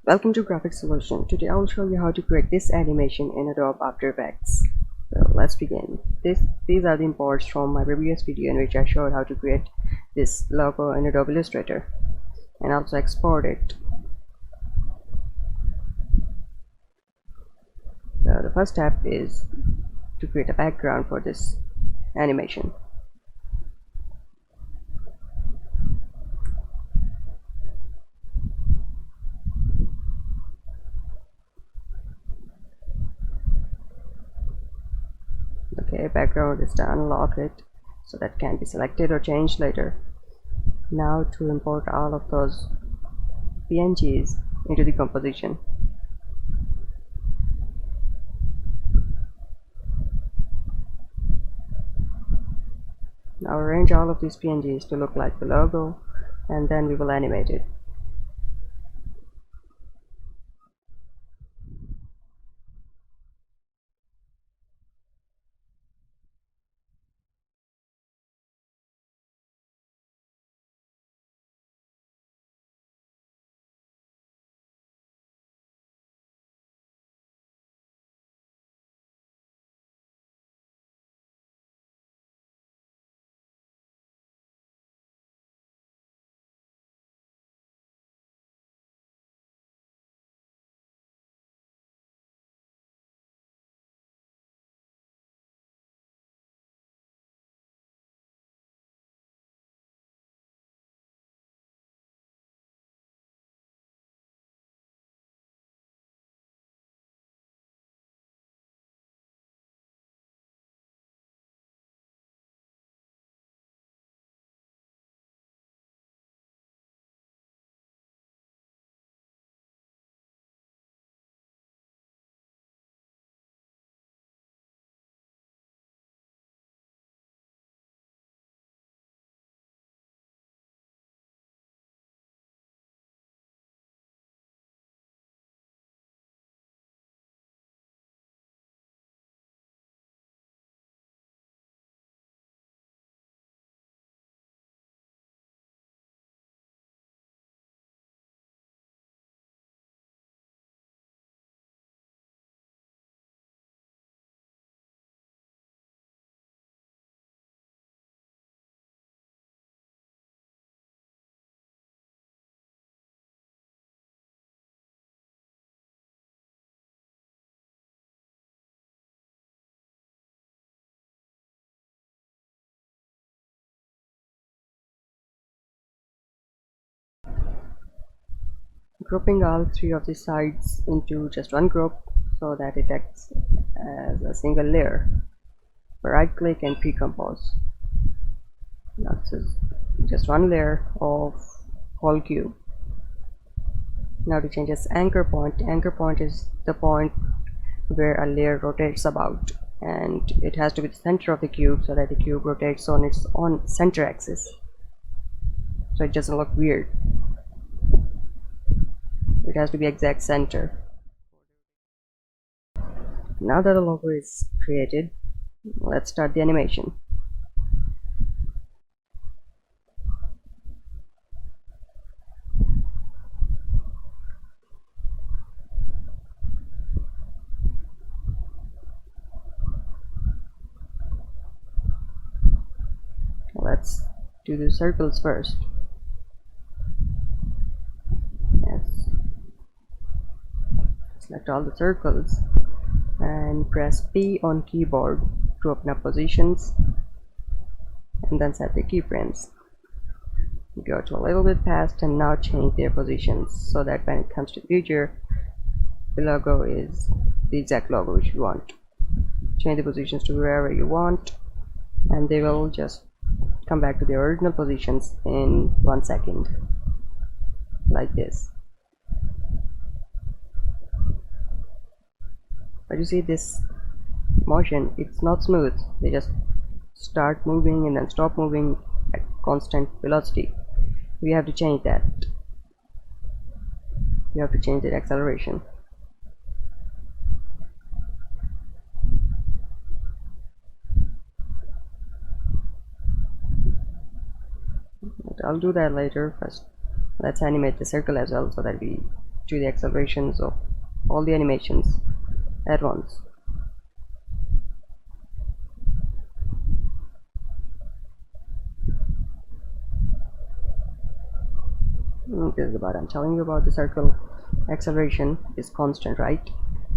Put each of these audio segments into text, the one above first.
Welcome to Graphic Solution. Today I will show you how to create this animation in Adobe After Effects. So let's begin. These are the imports from my previous video in which I showed how to create this logo in Adobe Illustrator and also export it. So the first step is to create a background for this animation. Okay, background is to unlock it, so that can be selected or changed later. Now to import all of those PNGs into the composition. Now arrange all of these PNGs to look like the logo, and then we will animate it. Grouping all three of the sides into just one group so that it acts as a single layer. Right click and pre-compose. Now this is just one layer of whole cube. Now to change its anchor point is the point where a layer rotates about, and it has to be the center of the cube so that the cube rotates on its own center axis, so it doesn't look weird. It has to be exact center. Now that the logo is created, let's start the animation. Let's do the circles first. Yes. Select all the circles and press P on keyboard to open up positions, and then set the keyframes. Go to a little bit past and now change their positions so that when it comes to the future, the logo is the exact logo which you want. Change the positions to wherever you want, and they will just come back to their original positions in 1 second, like this. But you see, this motion, it's not smooth. They just start moving and then stop moving at constant velocity. We have to change that. You have to change the acceleration. But I'll do that later. First, let's animate the circle as well so that we to the accelerations of all the animations at once. This is what I'm telling you about. The circle acceleration is constant, right?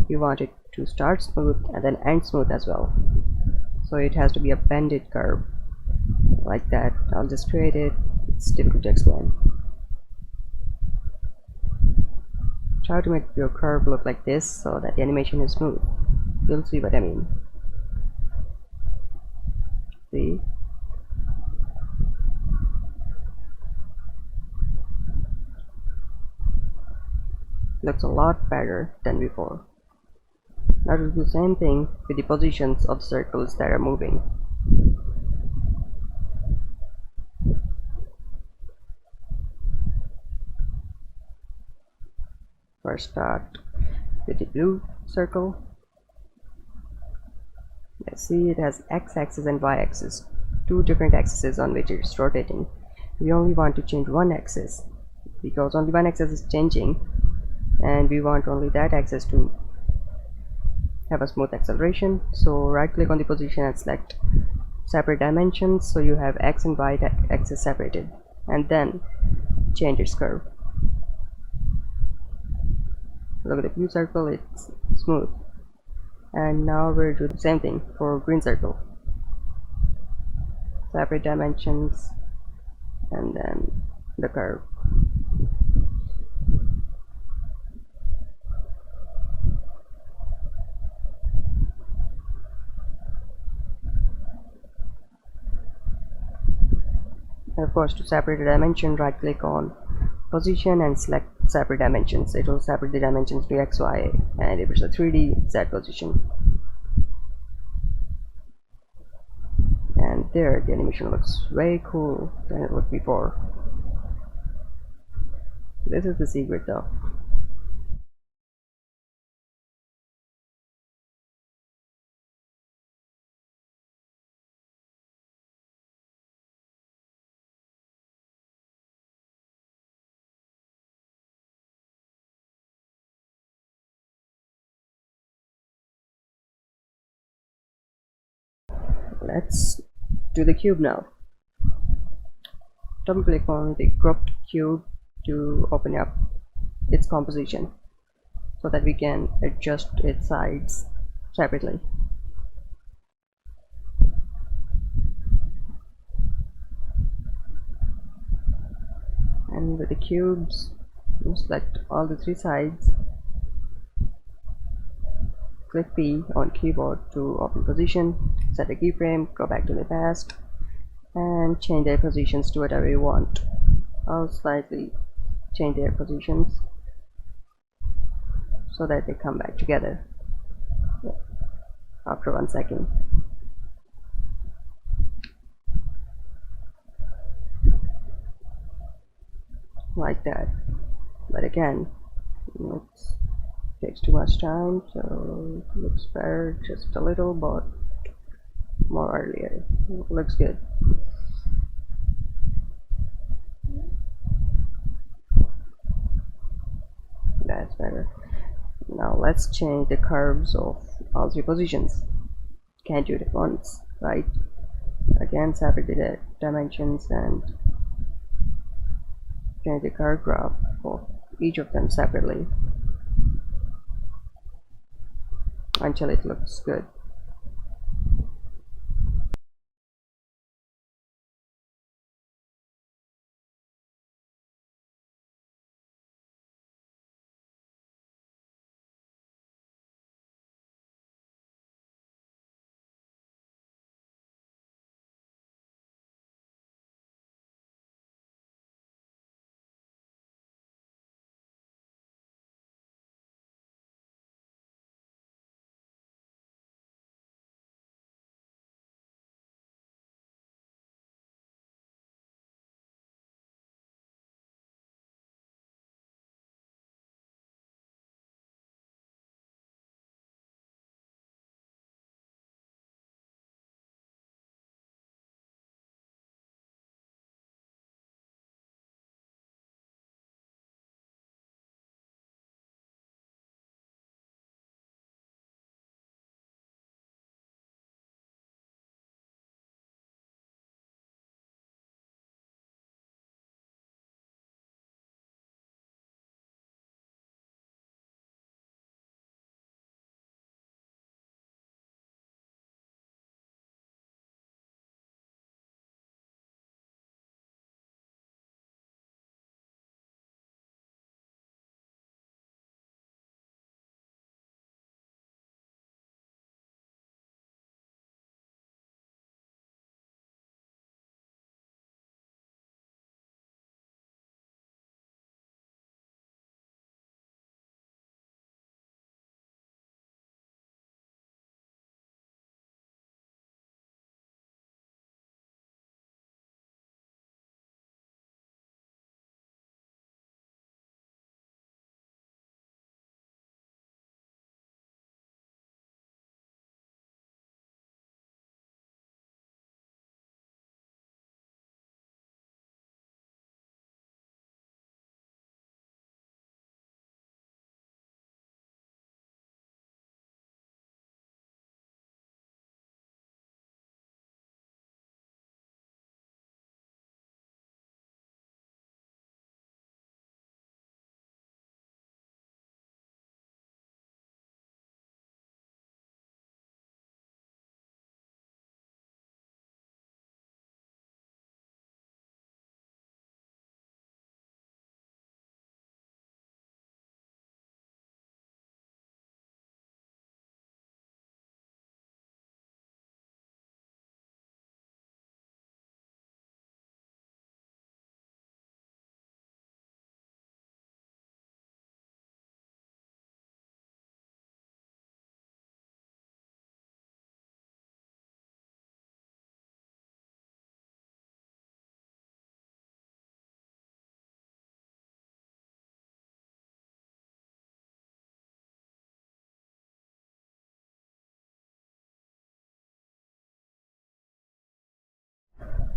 You want it to start smooth and then end smooth as well, so it has to be a bended curve like that. I'll just create it. It's difficult to explain. Try to make your curve look like this so that the animation is smooth. You'll see what I mean. See? Looks a lot better than before. Now to do the same thing with the positions of circles that are moving. First start with the blue circle. Let's see, it has x-axis and y-axis, two different axes on which it's rotating. We only want to change one axis because only one axis is changing, and we want only that axis to have a smooth acceleration. So right click on the position and select separate dimensions, so you have x and y axis separated, and then change its curve. Look at the blue circle, it's smooth. And now we'll do the same thing for green circle. Separate dimensions and then the curve. And of course, to separate a dimension, right click on position and select separate dimensions. It will separate the dimensions to x, y, and if it's a 3D, z position. And there, the animation looks way cool than it looked before. This is the secret though. Let's do the cube now. Double click on the grouped cube to open up its composition so that we can adjust its sides separately. And with the cubes, you select all the three sides. Click P on keyboard to open position, set a keyframe, go back to the past, and change their positions to whatever you want. I'll slightly change their positions so that they come back together after 1 second. Like that. But again, it takes too much time, so it looks better just a little, but more earlier. It looks good. That's better. Now let's change the curves of all three positions. Can't do it at once, right? Again, separate the dimensions and change the curve graph for each of them separately until it looks good.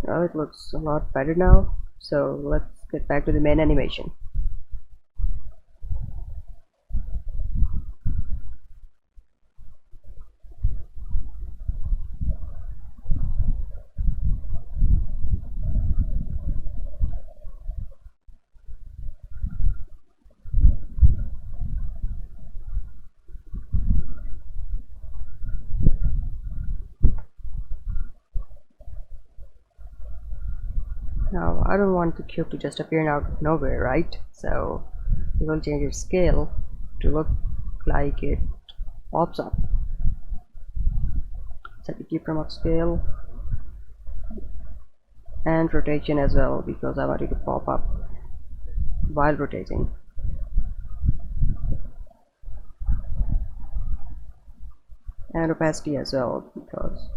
Well, it looks a lot better now, so let's get back to the main animation. Now, I don't want the cube to just appear out of nowhere, right? So we will change its scale to look like it pops up. Set the keyframe of scale and rotation as well, because I want it to pop up while rotating. And opacity as well, because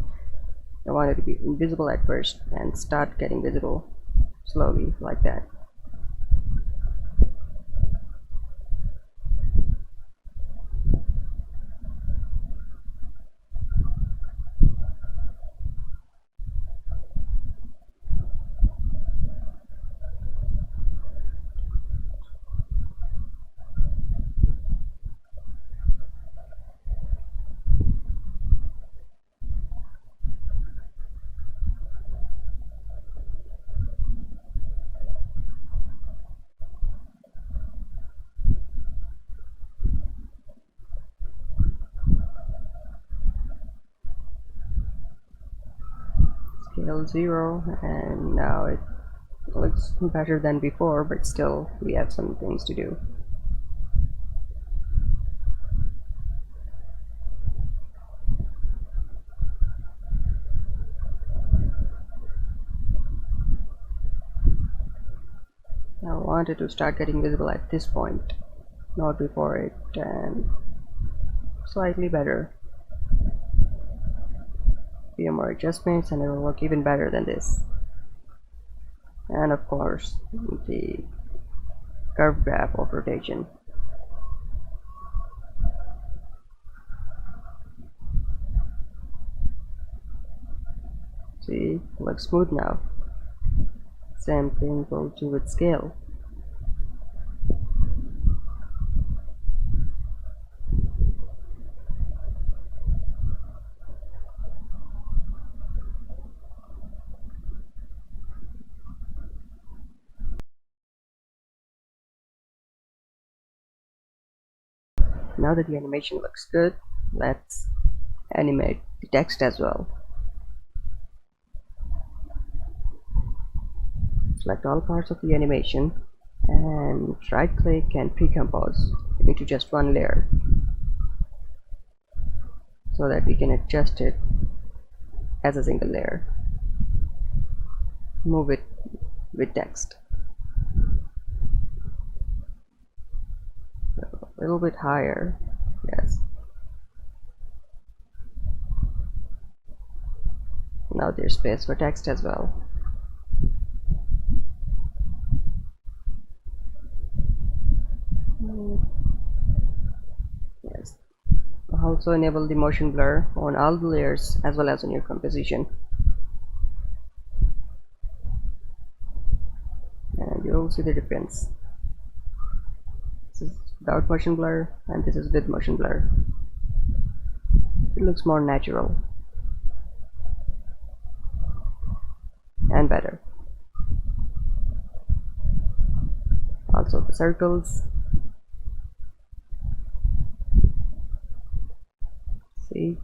I want it to be invisible at first and start getting visible slowly like that. Scale 0, and now it looks better than before, but still we have some things to do. I want it to start getting visible at this point, not before it, and slightly better. Few more adjustments and it will look even better than this. And of course, the curve graph of rotation. See, looks smooth now. Same thing we'll do with scale. Now that the animation looks good, let's animate the text as well. Select all parts of the animation and right click and pre-compose into just one layer so that we can adjust it as a single layer. Move it with text. A little bit higher, yes. Now there's space for text as well. Yes. Also enable the motion blur on all the layers as well as on your composition. And you'll see the difference. This is without motion blur and this is with motion blur. It looks more natural and better. Also the circles. See,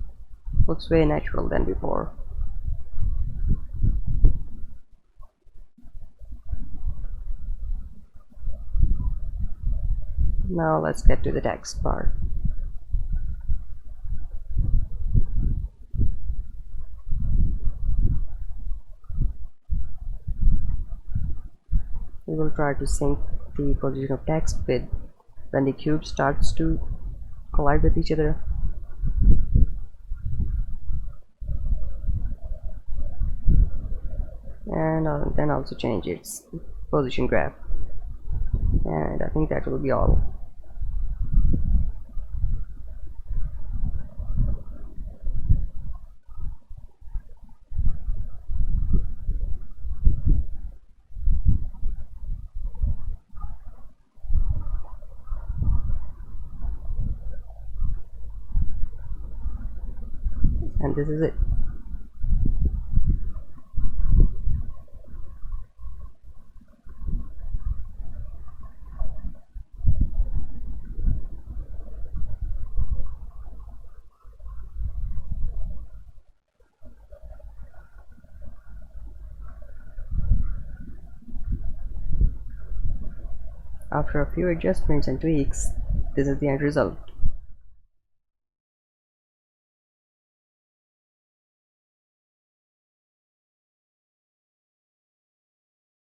looks way natural than before. Now let's get to the text part. We will try to sync the position of text with when the cube starts to collide with each other. And then also change its position graph. And I think that will be all. this is it. After a few adjustments and tweaks, this is the end result.